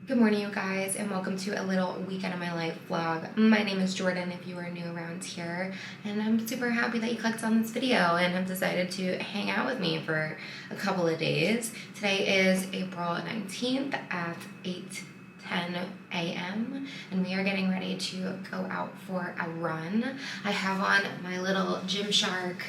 Good morning, you guys, and welcome to a little weekend of my life vlog. My name is Jordan if you are new around here, and I'm super happy that you clicked on this video and have decided to hang out with me for a couple of days. Today is April 19th at 8:10 a.m. and we are getting ready to go out for a run. I have on my little Gymshark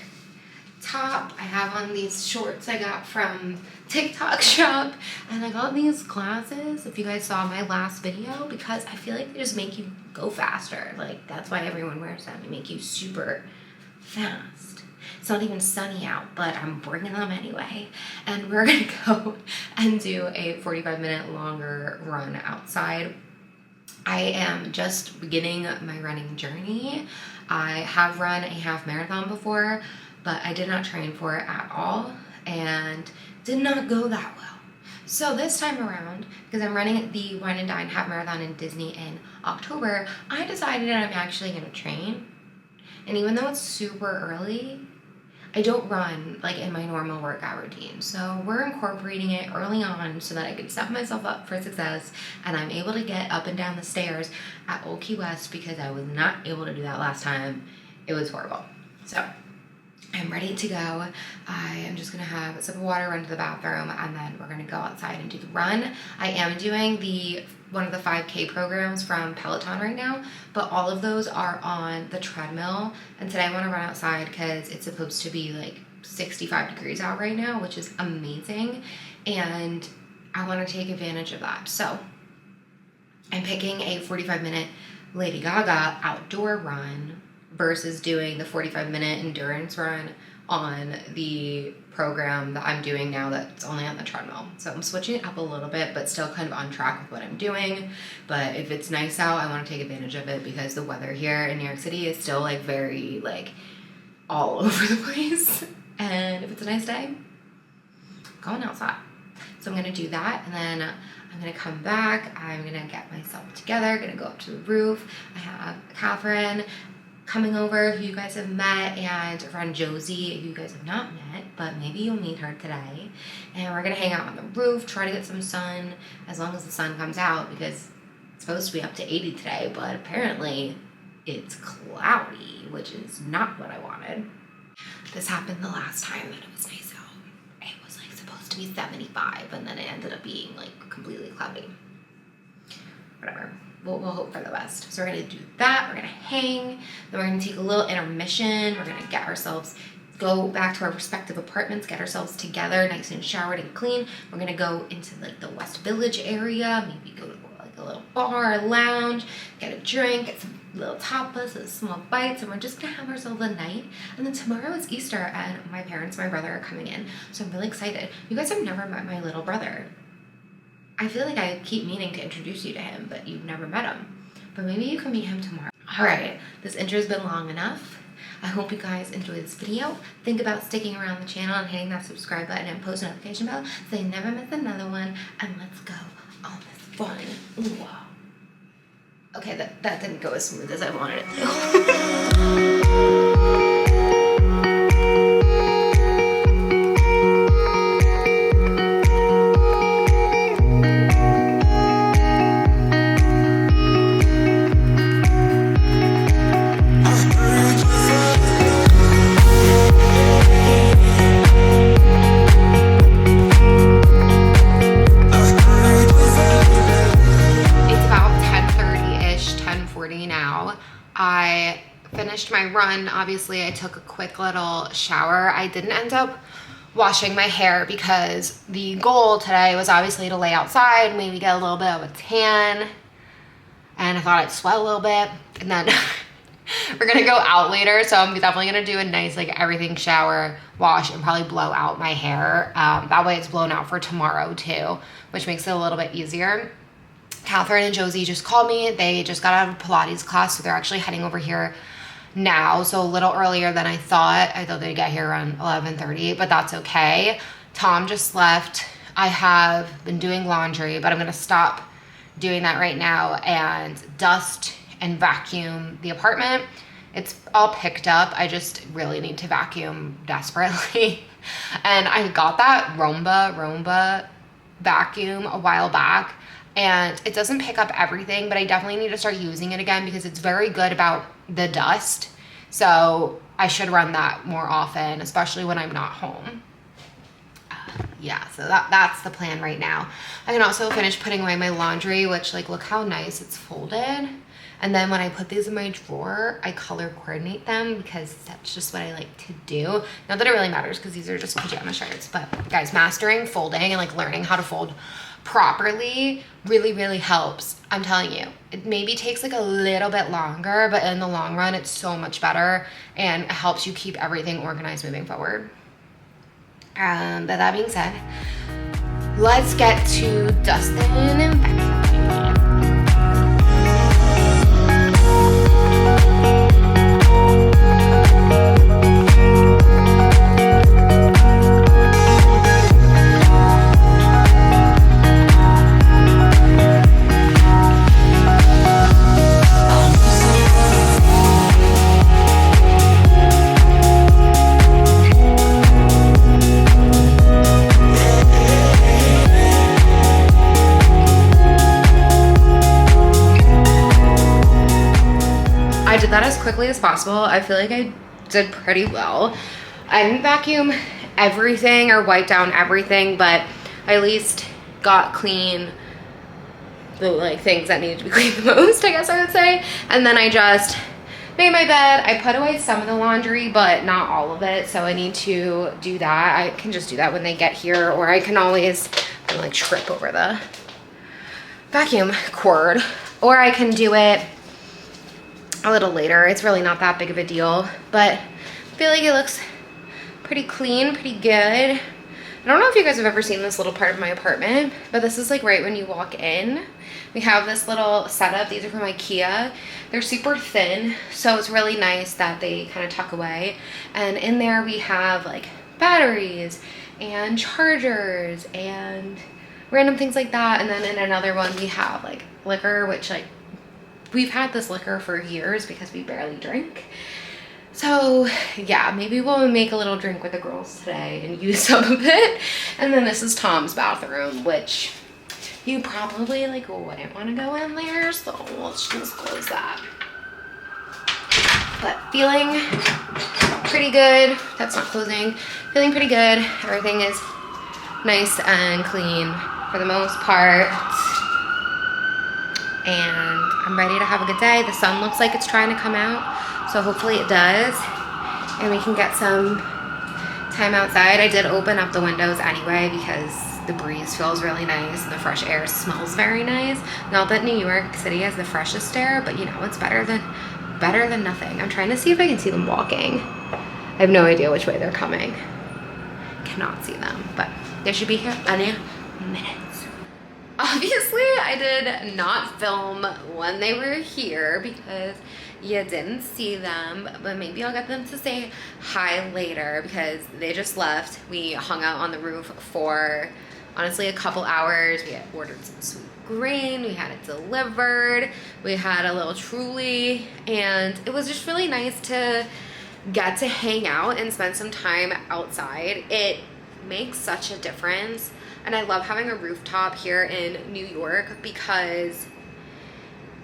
top. I have on these shorts I got from TikTok shop, and I got these glasses, if you guys saw my last video, because I feel like they just make you go faster. Like, that's why everyone wears them. They make you super fast. It's not even sunny out, but I'm bringing them anyway. And we're gonna go and do a 45-minute longer run outside. I am just beginning my running journey. I have run a half marathon before, but I did not train for it at all and did not go that well. So this time around, because I'm running the Wine and Dine half marathon in Disney in October, I decided I'm actually gonna train. And even though it's super early, I don't run like in my normal workout routine. So we're incorporating it early on so that I can set myself up for success and I'm able to get up and down the stairs at Old Key West, because I was not able to do that last time. It was horrible. So I'm ready to go. I am just gonna have a sip of water, run to the bathroom, and then we're gonna go outside and do the run. I am doing one of the 5K programs from Peloton right now, but all of those are on the treadmill. And today I wanna run outside because it's supposed to be like 65 degrees out right now, which is amazing. And I wanna take advantage of that. So I'm picking a 45-minute Lady Gaga outdoor run versus doing the 45-minute endurance run on the program that I'm doing now that's only on the treadmill. So I'm switching it up a little bit, but still kind of on track with what I'm doing. But if it's nice out, I want to take advantage of it, because the weather here in New York City is still like very like all over the place. And if it's a nice day, going outside. So I'm gonna do that, and then I'm gonna come back. I'm gonna get myself together, gonna go up to the roof. I have Catherine coming over, who you guys have met, and a friend Josie, who you guys have not met, but maybe you'll meet her today. And we're gonna hang out on the roof, try to get some sun, as long as the sun comes out, because it's supposed to be up to 80 today, but apparently it's cloudy, which is not what I wanted. This happened the last time that it was nice out. It was like supposed to be 75, and then it ended up being like completely cloudy. Whatever. We'll hope for the best. So we're gonna do that, we're gonna hang, then we're gonna take a little intermission, we're gonna go back to our respective apartments, get ourselves together, nice and showered and clean. We're gonna go into like the West Village area, maybe go to like a little bar, a lounge, get a drink, get some little tapas, some small bites, and we're just gonna have ourselves a night. And then tomorrow is Easter, and my parents, my brother are coming in, so I'm really excited. You guys have never met my little brother. I feel like I keep meaning to introduce you to him, but you've never met him. But maybe you can meet him tomorrow. All right, this intro's been long enough. I hope you guys enjoyed this video. Think about sticking around the channel and hitting that subscribe button and post notification bell so you never miss another one. And let's go on this fun. Ooh. Okay, that didn't go as smooth as I wanted it to. I finished my run. Obviously, I took a quick little shower. I didn't end up washing my hair because the goal today was obviously to lay outside, maybe get a little bit of a tan, and I thought I'd sweat a little bit, and then we're gonna go out later, so I'm definitely gonna do a nice like everything shower, wash, and probably blow out my hair. That way it's blown out for tomorrow too, which makes it a little bit easier. Catherine and Josie just called me. They just got out of Pilates class, so they're actually heading over here now, so a little earlier than I thought. I thought they'd get here around 11:30, but that's okay. Tom just left. I have been doing laundry, but I'm gonna stop doing that right now and dust and vacuum the apartment. It's all picked up. I just really need to vacuum desperately. And I got that Roomba vacuum a while back, and it doesn't pick up everything, but I definitely need to start using it again because it's very good about the dust. So I should run that more often, especially when I'm not home. Yeah, so that's the plan right now. I can also finish putting away my laundry, which, like, look how nice it's folded. And then when I put these in my drawer, I color coordinate them because that's just what I like to do. Not that it really matters because these are just pajama shirts, but guys, mastering folding and like learning how to fold properly really, really helps. I'm telling you, it maybe takes like a little bit longer, but in the long run, it's so much better and it helps you keep everything organized moving forward. But that being said, let's get to dusting and vacuuming. I did that as quickly as possible. I feel like I did pretty well. I didn't vacuum everything or wipe down everything, but I at least got clean the like things that needed to be cleaned the most, I guess I would say. And then I just made my bed. I put away some of the laundry, but not all of it. So I need to do that. I can just do that when they get here, or I can always like trip over the vacuum cord, or I can do it a little later. It's really not that big of a deal, but I feel like it looks pretty clean, pretty good. I don't know if you guys have ever seen this little part of my apartment, but this is like right when you walk in. We have this little setup. These are from IKEA. They're super thin, so it's really nice that they kind of tuck away. And in there we have like batteries and chargers and random things like that. And then in another one we have like liquor, which like we've had this liquor for years because we barely drink. So yeah, maybe we'll make a little drink with the girls today and use some of it. And then this is Tom's bathroom, which you probably like wouldn't want to go in there, so let's just close that. But feeling pretty good. That's not closing. Feeling pretty good. Everything is nice and clean for the most part. And I'm ready to have a good day. The sun looks like it's trying to come out, so hopefully it does, and we can get some time outside. I did open up the windows anyway because the breeze feels really nice and the fresh air smells very nice. Not that New York City has the freshest air, but you know, it's better than nothing. I'm trying to see if I can see them walking. I have no idea which way they're coming. Cannot see them, but they should be here any minute. Obviously, I did not film when they were here because you didn't see them, but maybe I'll get them to say hi later because they just left. We hung out on the roof for honestly a couple hours. We had ordered some sweet green, we had it delivered, we had a little Truly, and it was just really nice to get to hang out and spend some time outside. It makes such a difference. And I love having a rooftop here in New York because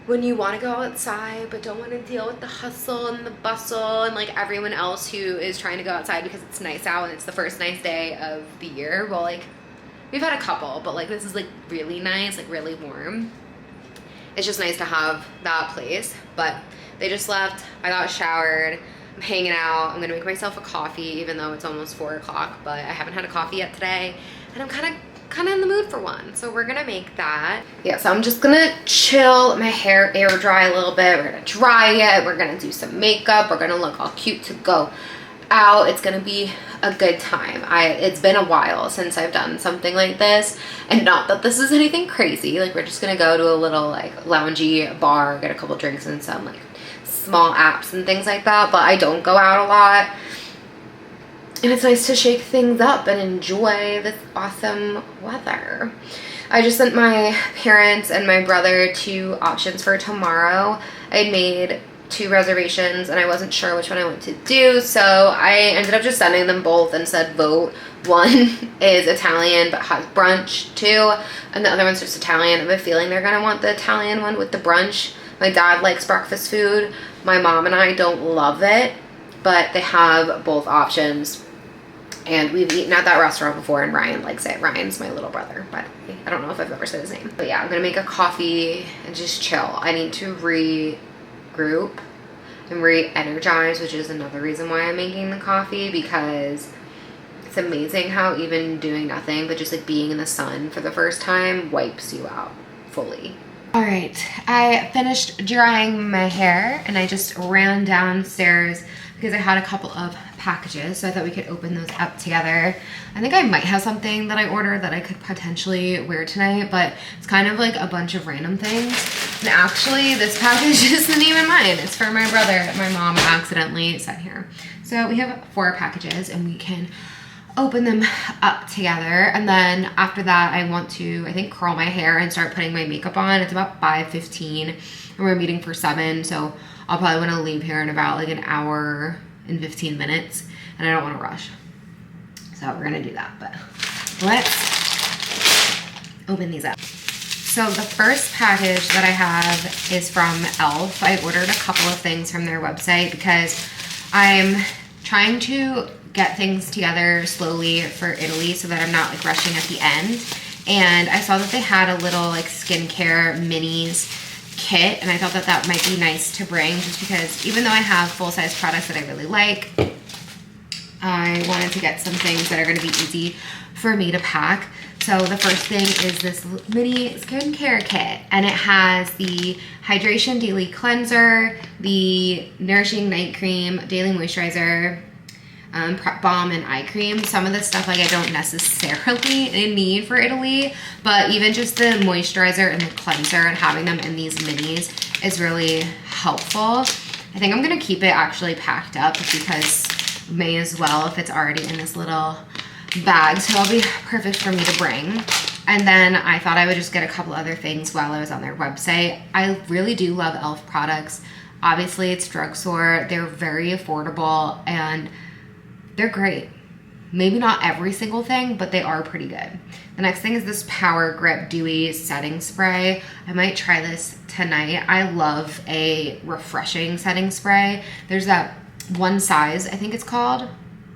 when you want to go outside but don't want to deal with the hustle and the bustle and like everyone else who is trying to go outside because it's nice out and it's the first nice day of the year. Well, like we've had a couple, but like this is like really nice, like really warm. It's just nice to have that place. But they just left. I got showered. I'm hanging out. I'm gonna make myself a coffee even though it's almost 4 o'clock, but I haven't had a coffee yet today. And I'm kind of in the mood for one, so we're gonna make that. Yeah, so I'm just gonna chill, my hair air dry a little bit. We're gonna dry it, we're gonna do some makeup, we're gonna look all cute to go out. It's gonna be a good time. It's been a while since I've done something like this, and not that this is anything crazy. Like we're just gonna go to a little like loungy bar, get a couple drinks and some like small apps and things like that, but I don't go out a lot. And it's nice to shake things up and enjoy this awesome weather. I just sent my parents and my brother 2 options for tomorrow. I had made 2 reservations and I wasn't sure which one I wanted to do, so I ended up just sending them both and said vote. One is Italian but has brunch too, and the other one's just Italian. I have a feeling they're gonna want the Italian one with the brunch. My dad likes breakfast food. My mom and I don't love it, but they have both options. And we've eaten at that restaurant before and Ryan likes it. Ryan's my little brother, but I don't know if I've ever said his name. But yeah, I'm gonna make a coffee and just chill. I need to regroup and re-energize, which is another reason why I'm making the coffee, because it's amazing how even doing nothing but just like being in the sun for the first time wipes you out fully. All right, I finished drying my hair and I just ran downstairs because I had a couple of packages, so I thought we could open those up together. I think I might have something that I ordered that I could potentially wear tonight, but it's kind of like a bunch of random things. And actually, this package isn't even mine. It's for my brother that my mom accidentally sent here. So we have 4 packages and we can open them up together. And then after that, I want to, I think, curl my hair and start putting my makeup on. It's about 5:15 and we're meeting for 7, so I'll probably want to leave here in about like an hour and 15 minutes, and I don't want to rush. So we're gonna do that, but let's open these up. So the first package that I have is from e.l.f. I ordered a couple of things from their website because I'm trying to get things together slowly for Italy so that I'm not like rushing at the end. And I saw that they had a little like skincare minis kit, and I thought that that might be nice to bring just because even though I have full-size products that I really like, I wanted to get some things that are going to be easy for me to pack. So the first thing is this mini skincare kit, and it has the Hydration Daily Cleanser, the Nourishing Night Cream, Daily Moisturizer, Prep Balm, and eye cream. Some of this stuff like I don't necessarily need for Italy, but even just the moisturizer and the cleanser and having them in these minis is really helpful. I think I'm gonna keep it actually packed up because may as well if it's already in this little bag, so it'll be perfect for me to bring. And then I thought I would just get a couple other things while I was on their website. I really do love e.l.f. products. Obviously it's drugstore, they're very affordable and they're great. Maybe not every single thing, but they are pretty good. The next thing is this Power Grip Dewy Setting Spray. I might try this tonight. I love a refreshing setting spray. There's that One Size, I think it's called,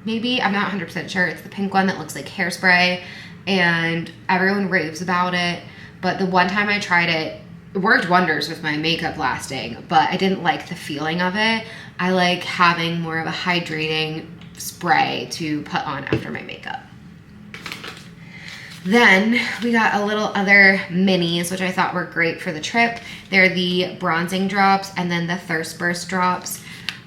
maybe. I'm not 100% sure. It's the pink one that looks like hairspray, and everyone raves about it. But the one time I tried it, it worked wonders with my makeup lasting, but I didn't like the feeling of it. I like having more of a hydrating spray to put on after my makeup. Then we got a little other minis, which I thought were great for the trip. They're the bronzing drops and then the Thirst Burst drops.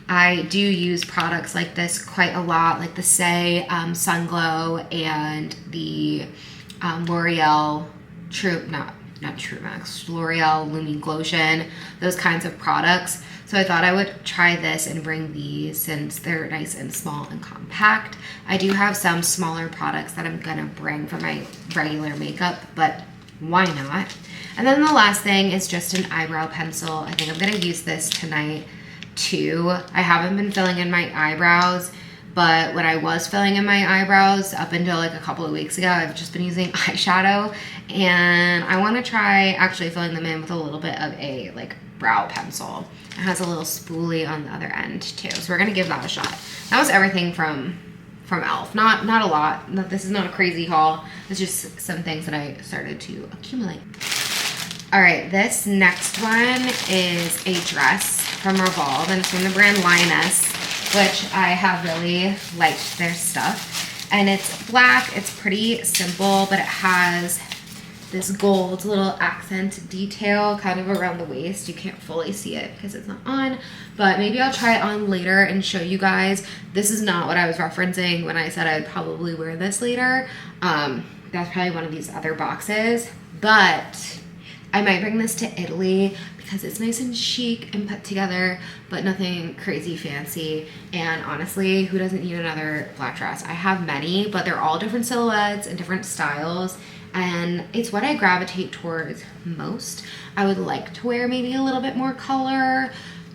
I do use products like this quite a lot, like the Say Sun Glow and the L'Oreal L'Oreal Lumi Glotion, those kinds of products. So I thought I would try this and bring these since they're nice and small and compact. I do have some smaller products that I'm gonna bring for my regular makeup, but why not? And then the last thing is just an eyebrow pencil. I think I'm gonna use this tonight too. I haven't been filling in my eyebrows, but when I was filling in my eyebrows up until like a couple of weeks ago, I've just been using eyeshadow, and I wanna try actually filling them in with a little bit of a like brow pencil. It has a little spoolie on the other end too, so we're gonna give that a shot. That was everything from e.l.f. Not a lot. This is not a crazy haul. It's just some things that I started to accumulate. All right, this next one is a dress from Revolve, and it's from the brand Lioness, which I have really liked their stuff. And it's black. It's pretty simple, but it has this gold little accent detail kind of around the waist. You can't fully see it because it's not on, but maybe I'll try it on later and show you guys. This is not what I was referencing when I said I'd probably wear this later. That's probably one of these other boxes, but I might bring this to Italy because it's nice and chic and put together, but nothing crazy fancy. And honestly, who doesn't need another black dress? I have many, but they're all different silhouettes and different styles, and it's what I gravitate towards most. I would like to wear maybe a little bit more color,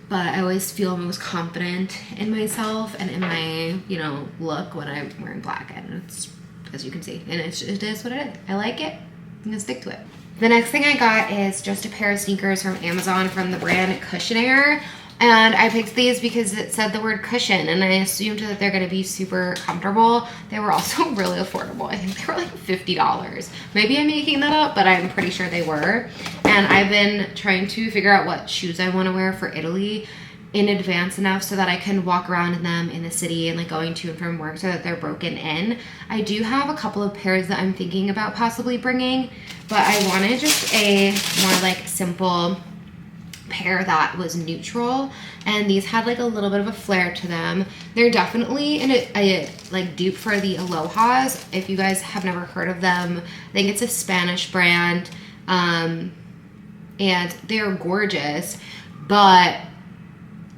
but I always feel most confident in myself and in my, you know, look when I'm wearing black, and it's, as you can see, and it is what it is. I like it. I'm gonna stick to it. The next thing I got is just a pair of sneakers from Amazon from the brand Cushionaire. And I picked these because it said the word cushion, and I assumed that they're gonna be super comfortable. They were also really affordable. I think they were like $50. Maybe I'm making that up, but I'm pretty sure they were. And I've been trying to figure out what shoes I wanna wear for Italy in advance enough so that I can walk around in them in the city and like going to and from work so that they're broken in. I do have a couple of pairs that I'm thinking about possibly bringing, but I wanted just a more like simple pair that was neutral, and these had like a little bit of a flare to them. They're definitely a like dupe for the Alohas. If you guys have never heard of them, I think it's a Spanish brand, and they're gorgeous, but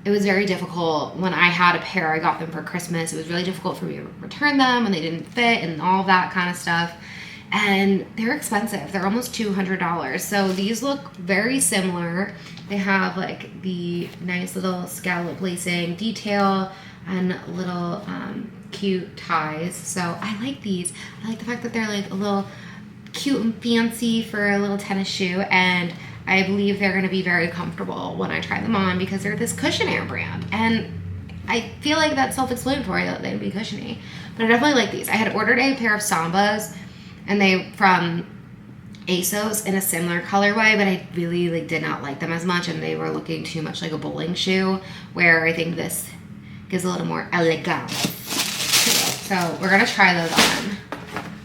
it was very difficult when I had a pair. I got them for Christmas. It was really difficult for me to return them and they didn't fit and all that kind of stuff. And they're expensive. They're almost $200. So these look very similar. They have like the nice little scallop lacing detail and little cute ties. So I like these. I like the fact that they're like a little cute and fancy for a little tennis shoe, and I believe they're going to be very comfortable when I try them on because they're this Cushionaire brand. And I feel like that's self-explanatory that they'd be cushiony, but I definitely like these. I had ordered a pair of Sambas, and they from ASOS in a similar colorway, but I really like did not like them as much, and they were looking too much like a bowling shoe, where I think this gives a little more elegance. So we're gonna try those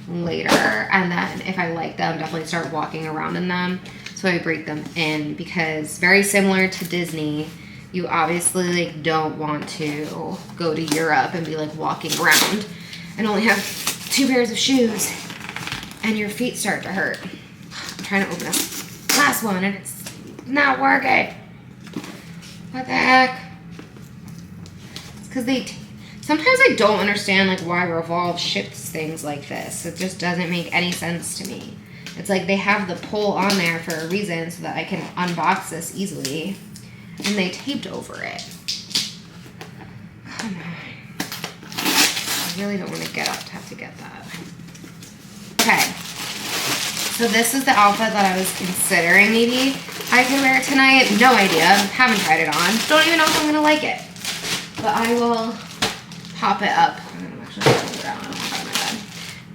on later, and then if I like them, definitely start walking around in them. So I break them in, because very similar to Disney, you obviously like don't want to go to Europe and be like walking around and only have 2 pairs of shoes and your feet start to hurt. I'm trying to open up the last one and it's not working. What the heck? It's because sometimes I don't understand like why Revolve ships things like this. It just doesn't make any sense to me. It's like they have the pole on there for a reason so that I can unbox this easily, and they taped over it. Come on. I really don't want to get up to have to get that. Okay. So this is the outfit that I was considering maybe I could wear tonight. No idea. Haven't tried it on. Don't even know if I'm going to like it. But I will pop it up. I'm actually going to hold it out on my bed.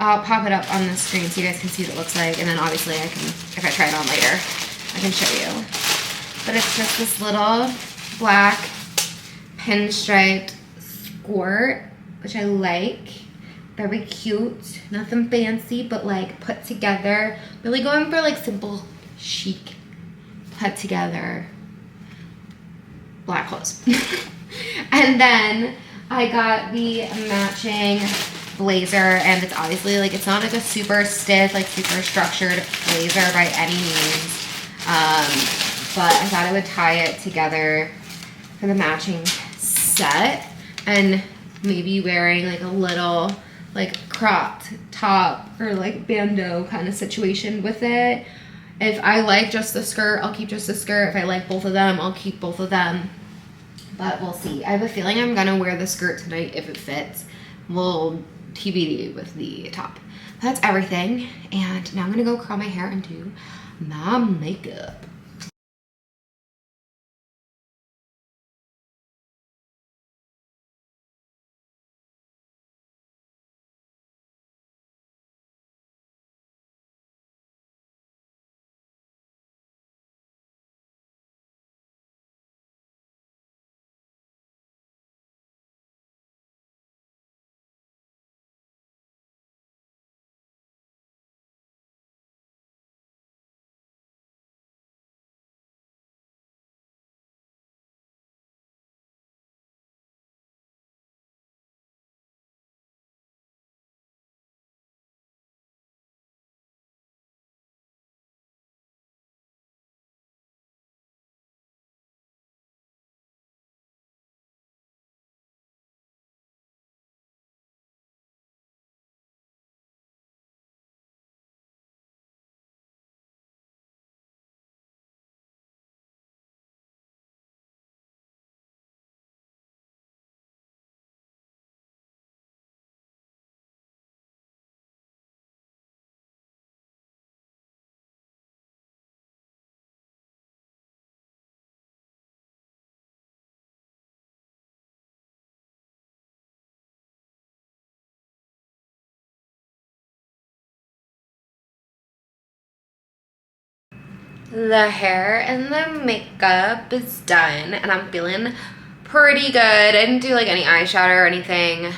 I'll pop it up on the screen so you guys can see what it looks like, and then obviously I can, if I try it on later, I can show you. But it's just this little black pinstriped skirt, which I like. Very cute, nothing fancy, but like put together. Really going for like simple, chic, put together black clothes. And then I got the matching blazer, and it's obviously like, it's not like a super stiff, like super structured blazer by any means, but I thought I would tie it together for the matching set, and maybe wearing like a little like cropped top or like bandeau kind of situation with it. If I like just the skirt, I'll keep just the skirt. If I like both of them, I'll keep both of them, but we'll see. I have a feeling I'm gonna wear the skirt tonight if it fits. We'll TBD with the top. That's everything, and now I'm gonna go curl my hair and do my makeup. The hair and the makeup is done and I'm feeling pretty good. I didn't do like any eyeshadow or anything.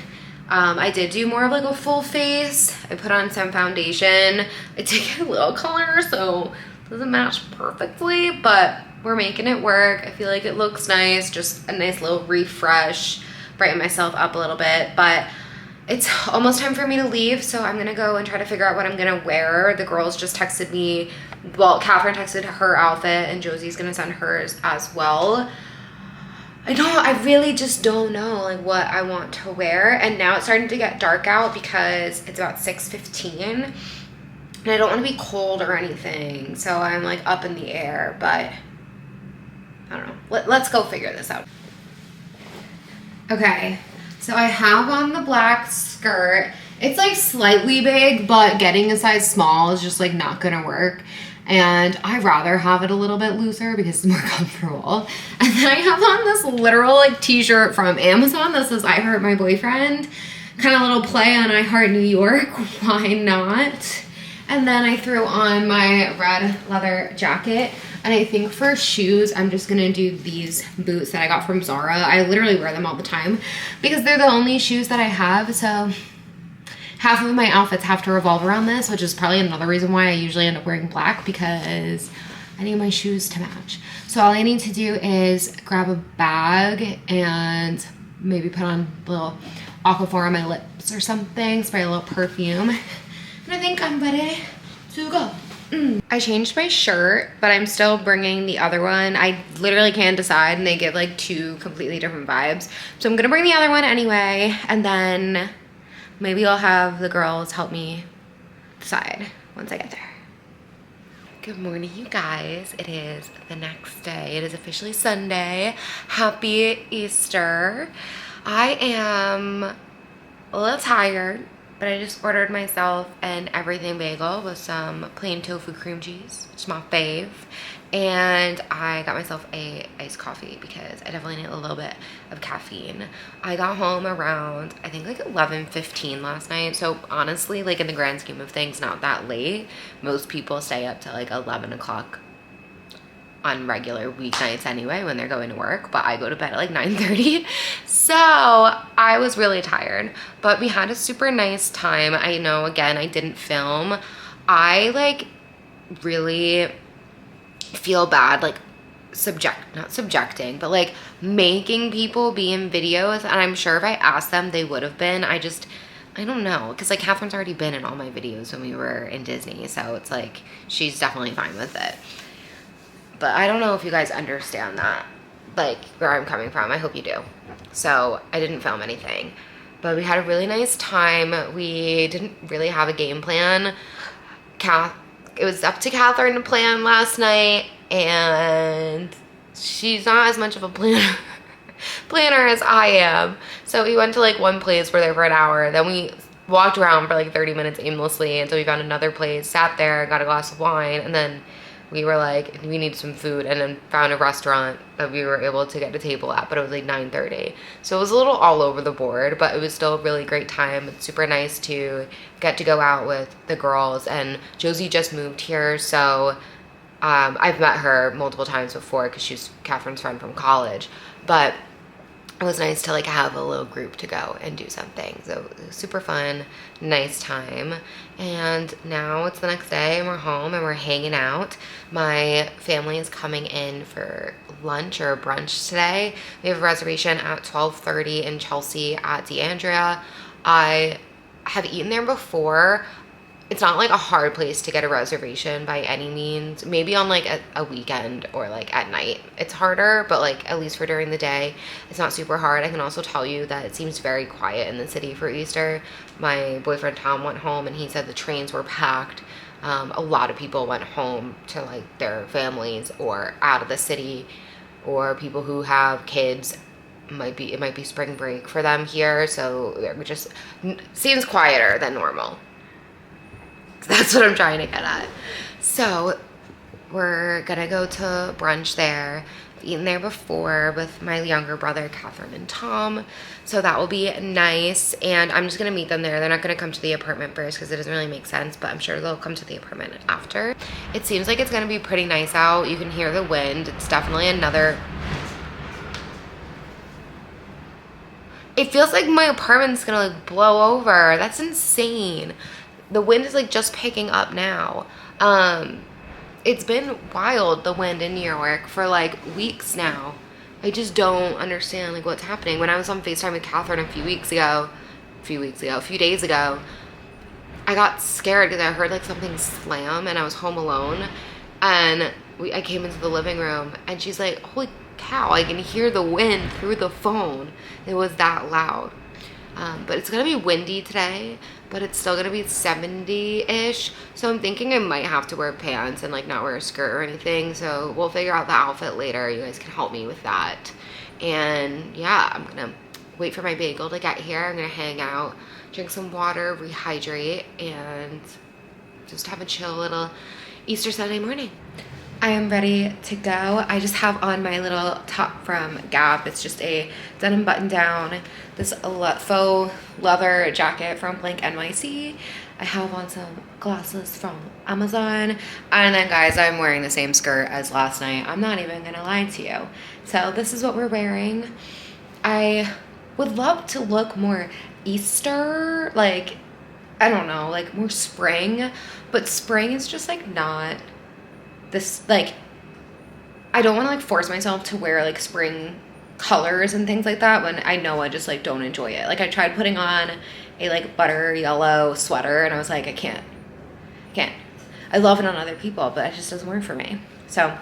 I did do more of like a full face. I put on some foundation. I did get a little color, so it doesn't match perfectly, but we're making it work. I feel like it looks nice, just a nice little refresh, brighten myself up a little bit, but it's almost time for me to leave, so I'm gonna go and try to figure out what I'm gonna wear. The girls just texted me, well, Catherine texted her outfit and Josie's gonna send hers as well. I really just don't know like what I want to wear, and now it's starting to get dark out because it's about 6:15 and I don't want to be cold or anything, so I'm like up in the air, but I don't know. Let's go figure this out. Okay, so I have on the black skirt. It's like slightly big, but getting a size small is just like not gonna work. And I'd rather have it a little bit looser because it's more comfortable. And then I have on this literal like t-shirt from Amazon that says I Heart My Boyfriend. Kind of a little play on I Heart New York, why not? And then I threw on my red leather jacket. And I think for shoes, I'm just gonna do these boots that I got from Zara. I literally wear them all the time because they're the only shoes that I have, so half of my outfits have to revolve around this, which is probably another reason why I usually end up wearing black, because I need my shoes to match. So all I need to do is grab a bag and maybe put on a little Aquaphor on my lips or something, spray a little perfume, and I think I'm ready to go. I changed my shirt, but I'm still bringing the other one. I literally can't decide, and they give like two completely different vibes. So I'm gonna bring the other one anyway, and then maybe I'll have the girls help me decide once I get there. Good morning, you guys. It is the next day. It is officially Sunday. Happy Easter. I am a little tired, but I just ordered myself an everything bagel with some plain tofu cream cheese, which is my fave. And I got myself a iced coffee because I definitely need a little bit of caffeine. I got home around, I think like 11:15 last night. So honestly, like in the grand scheme of things, not that late. Most people stay up till like 11 o'clock on regular weeknights anyway when they're going to work, but I go to bed at like 9:30. So I was really tired, but we had a super nice time. I know, again, I didn't film. I like really feel bad like not subjecting, but like making people be in videos, and I'm sure if I asked them they would have been. I don't know, because like Catherine's already been in all my videos when we were in Disney, so it's like she's definitely fine with it. But I don't know if you guys understand that, like where I'm coming from. I hope you do. So I didn't film anything, but we had a really nice time. We didn't really have a game plan. It was up to Catherine to plan last night, and she's not as much of a planner as I am. So we went to like one place, we're there for an hour, then we walked around for like 30 minutes aimlessly until we found another place, sat there, got a glass of wine, and then we were like, we need some food, and then found a restaurant that we were able to get a table at, but it was like 9:30. So it was a little all over the board, but it was still a really great time. It's super nice to get to go out with the girls, and Josie just moved here, so I've met her multiple times before because she's Catherine's friend from college, but it was nice to like have a little group to go and do something. So it was super fun, nice time. And now it's the next day and we're home and we're hanging out. My family is coming in for lunch or brunch today. We have a reservation at 12:30 in Chelsea at DeAndrea. I have eaten there before. It's not like a hard place to get a reservation by any means. Maybe on like a weekend or like at night it's harder, but like at least for during the day it's not super hard. I can also tell you that it seems very quiet in the city for Easter. My boyfriend Tom went home and he said the trains were packed. A lot of people went home to like their families or out of the city, or people who have kids. It might be spring break for them here, so it just seems quieter than normal. That's what I'm trying to get at. So We're gonna go to brunch there. I've eaten there before with my younger brother, Catherine and Tom. So that will be nice. And I'm just gonna meet them there. They're not gonna come to the apartment first because it doesn't really make sense, but I'm sure they'll come to the apartment after. It seems like it's gonna be pretty nice out. You can hear the wind. It's definitely another... It feels like my apartment's gonna like blow over. That's insane. The wind is like just picking up now. It's been wild, the wind in New York, for like weeks now. I just don't understand like what's happening. When I was on FaceTime with Catherine a few days ago, I got scared because I heard like something slam and I was home alone. And I came into the living room and she's like, holy cow, I can hear the wind through the phone. It was that loud. But it's gonna be windy today, but it's still gonna be 70-ish. So I'm thinking I might have to wear pants and like not wear a skirt or anything. So we'll figure out the outfit later. You guys can help me with that. And yeah, I'm gonna wait for my bagel to get here. I'm gonna hang out, drink some water, rehydrate, and just have a chill little Easter Sunday morning. I am ready to go. I just have on my little top from Gap. It's just a denim button down, this faux leather jacket from NYC. I have on some glasses from Amazon. And then guys, I'm wearing the same skirt as last night. I'm not even gonna lie to you. So this is what we're wearing. I would love to look more Easter, like, I don't know, like more spring, but spring is just like not this, like, I don't want to like force myself to wear like spring colors and things like that when I know I just like don't enjoy it. Like I tried putting on a like butter yellow sweater and I was like, I can't. I love it on other people, but it just doesn't work for me. So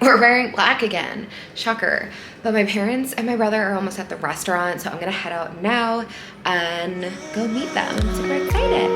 we're wearing black again, shocker. But my parents and my brother are almost at the restaurant, so I'm gonna head out now and go meet them. I'm super excited.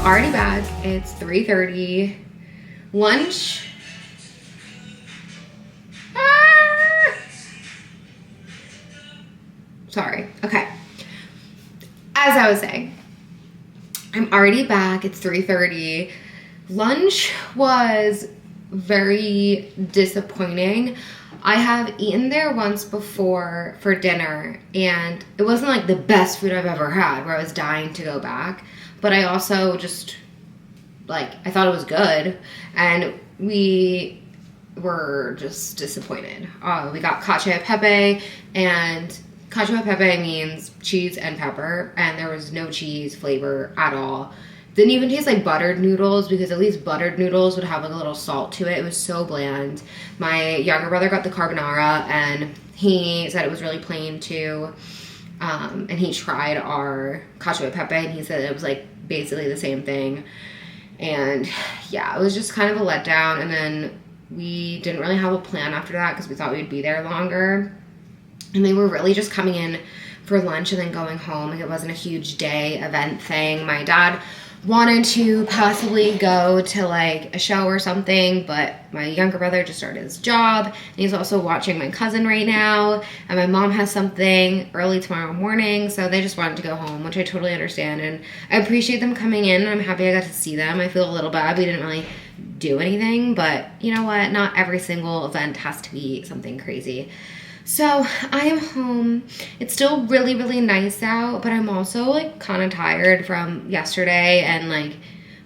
Already back. It's 3:30. Lunch. Sorry. Okay. As I was saying, I'm already back. It's 3:30. Lunch was very disappointing. I have eaten there once before for dinner, and it wasn't like the best food I've ever had where I was dying to go back. But I also just, like, I thought it was good, and we were just disappointed. We got cacio e pepe, and cacio e pepe means cheese and pepper, and there was no cheese flavor at all. Didn't even taste like buttered noodles, because at least buttered noodles would have like a little salt to it. It was so bland. My younger brother got the carbonara, and he said it was really plain too. And he tried our cacio e pepe, and he said it was like basically the same thing. And yeah, it was just kind of a letdown. And then we didn't really have a plan after that because we thought we'd be there longer. And they were really just coming in for lunch and then going home. Like, it wasn't a huge day event thing. My dad wanted to possibly go to like a show or something, but my younger brother just started his job, and he's also watching my cousin right now, and my mom has something early tomorrow morning, so they just wanted to go home, which I totally understand, and I appreciate them coming in. I'm happy I got to see them. I feel a little bad we didn't really do anything, but you know what, not every single event has to be something crazy. So I am home. It's still really, really nice out, but I'm also like kind of tired from yesterday and like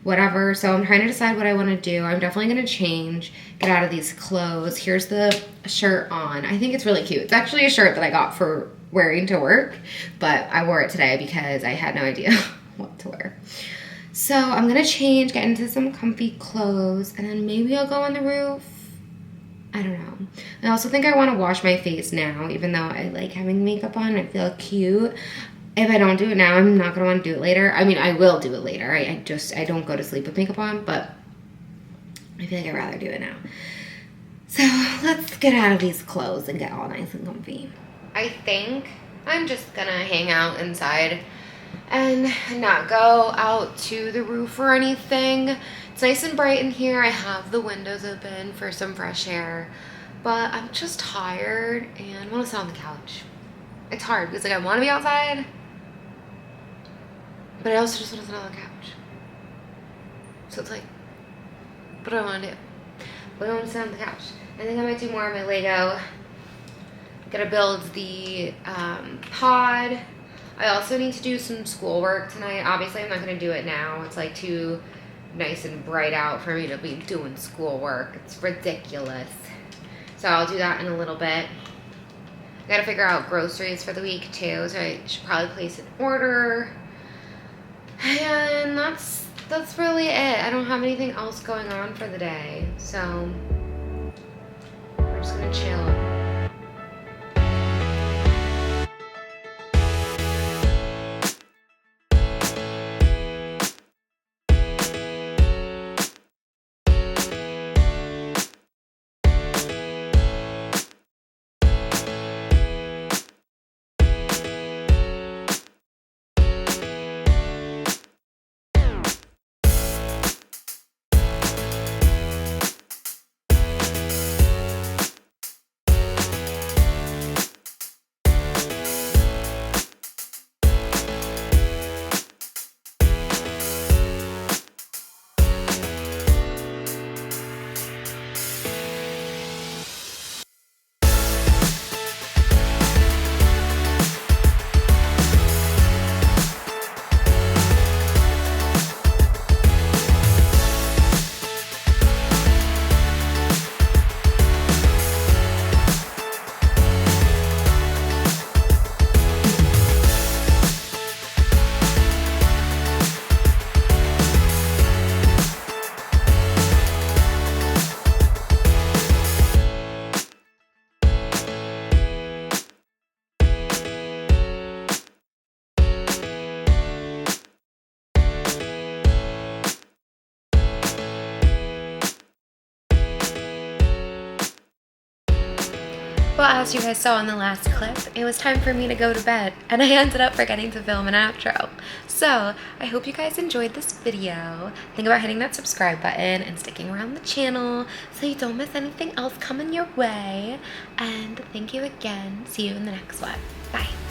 whatever. So I'm trying to decide what I want to do. I'm definitely going to change, get out of these clothes. Here's the shirt on. I think it's really cute. It's actually a shirt that I got for wearing to work, but I wore it today because I had no idea what to wear. So I'm gonna change, get into some comfy clothes, and then maybe I'll go on the roof. I don't know. I also think I want to wash my face now, even though I like having makeup on. I feel cute. If I don't do it now, I'm not gonna want to do it later. I mean, I will do it later. I don't go to sleep with makeup on, but I feel like I'd rather do it now. So let's get out of these clothes and get all nice and comfy. I think I'm just gonna hang out inside and not go out to the roof or anything. It's nice and bright in here. I have the windows open for some fresh air, but I'm just tired and want to sit on the couch. It's hard because like I want to be outside, but I also just want to sit on the couch. So it's like, what do I want to do? But I want to sit on the couch. I think I might do more of my Lego. Gotta build the pod. I also need to do some schoolwork tonight. Obviously, I'm not gonna do it now. It's like too nice and bright out for me to be doing schoolwork. It's ridiculous. So I'll do that in a little bit. I gotta figure out groceries for the week too, so I should probably place an order. And that's really it. I don't have anything else going on for the day, so I'm just gonna chill. Well, as you guys saw in the last clip, it was time for me to go to bed, and I ended up forgetting to film an outro. So, I hope you guys enjoyed this video. Think about hitting that subscribe button and sticking around the channel so you don't miss anything else coming your way. And thank you again. See you in the next one. Bye.